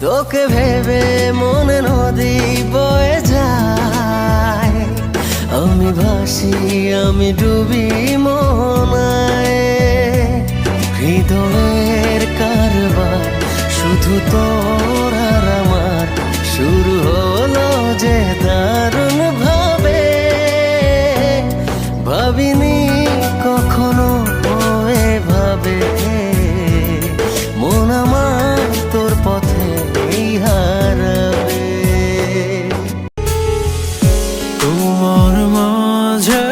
তোকে ভেবে মনে নদী বয়ে যায়, আমি ভাসি আমি ডুবি মোহনায়। হৃদয়ের কারবার শুধু তোর আর আমার, শুরু হলো যে দারুণ ভাবে। ভাবিনি কখনো এভাবে মন আমার তোর পথে হারাবে। তোমার মাঝে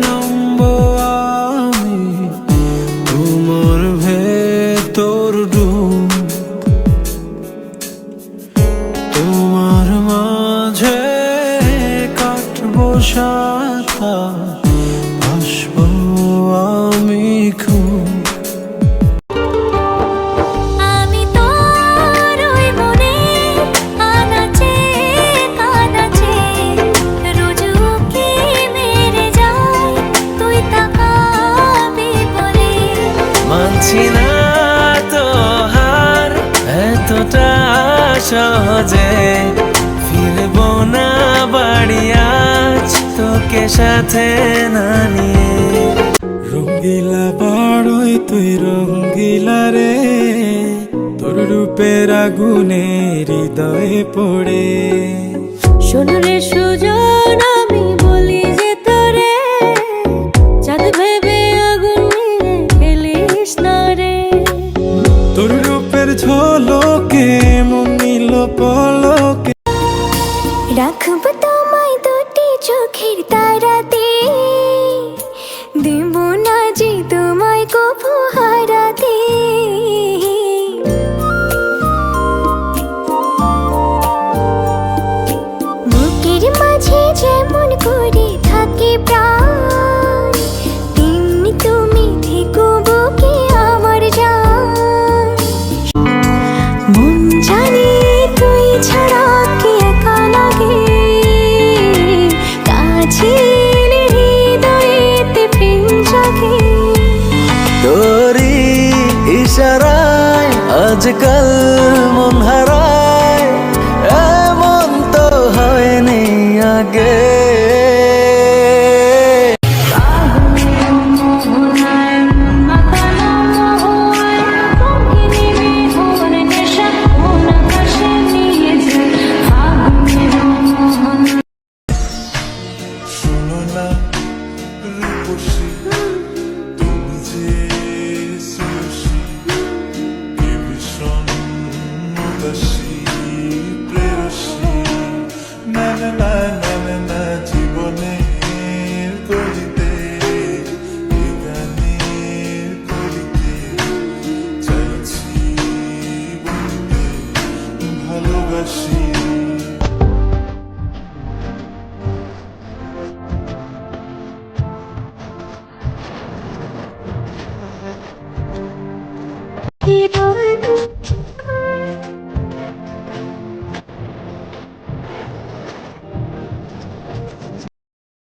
নামবো আমি, তোমার ভেতর ডুব। তোমার মাঝে কাটবো সাথা, ভাসবো আমি খুব। মানছি না তো হার এতটা সহজে, ফিরবো না বাড়ি আজ তোকে সাথে না নিয়ে। রঙ্গিলা বাড়ই তুই রঙ্গিলা রে, তোর রূপের আগুনে হৃদয়ে পড়ে। শোনো রে সুজন, আমি বলি যে তোরে, চাঁদ ভেবে আগুন নিয়ে খেলিস না রে। তোর রূপের ঝলকে মন নিল পলকে। রাখব তোমায় দুটি চোখের তারাতে, দেব না যে তোমায় কভু হারাতে। বুকের মাঝে যেমন করে থাকে প্রাণ, তেমনি তুমি থেকো বুকে আমার জান। মন জানি তুই ছাড়া কে একা লাগে, কাছে এলে হৃদয়েতে প্রেম জাগে। তোরি ইশারায় আজকাল মন হারায়, এমন তো হয়নি আগে। শোনো না রূপসী, তুমি যে সুরসী, এ ভীষণ উদাসী প্রেয়সী। না না না না না না, জীবনের গলিতে এ গানের কলিতে চাইছি বলতে ভালোবাসি।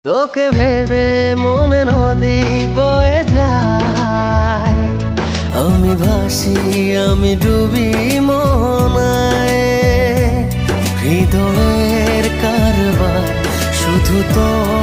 তোকে ভেবে মনে নদী বয়ে যায়, আমি ভাসি আমি ডুবি মোহনায়। হৃদয়ের কারবার শুধু তোর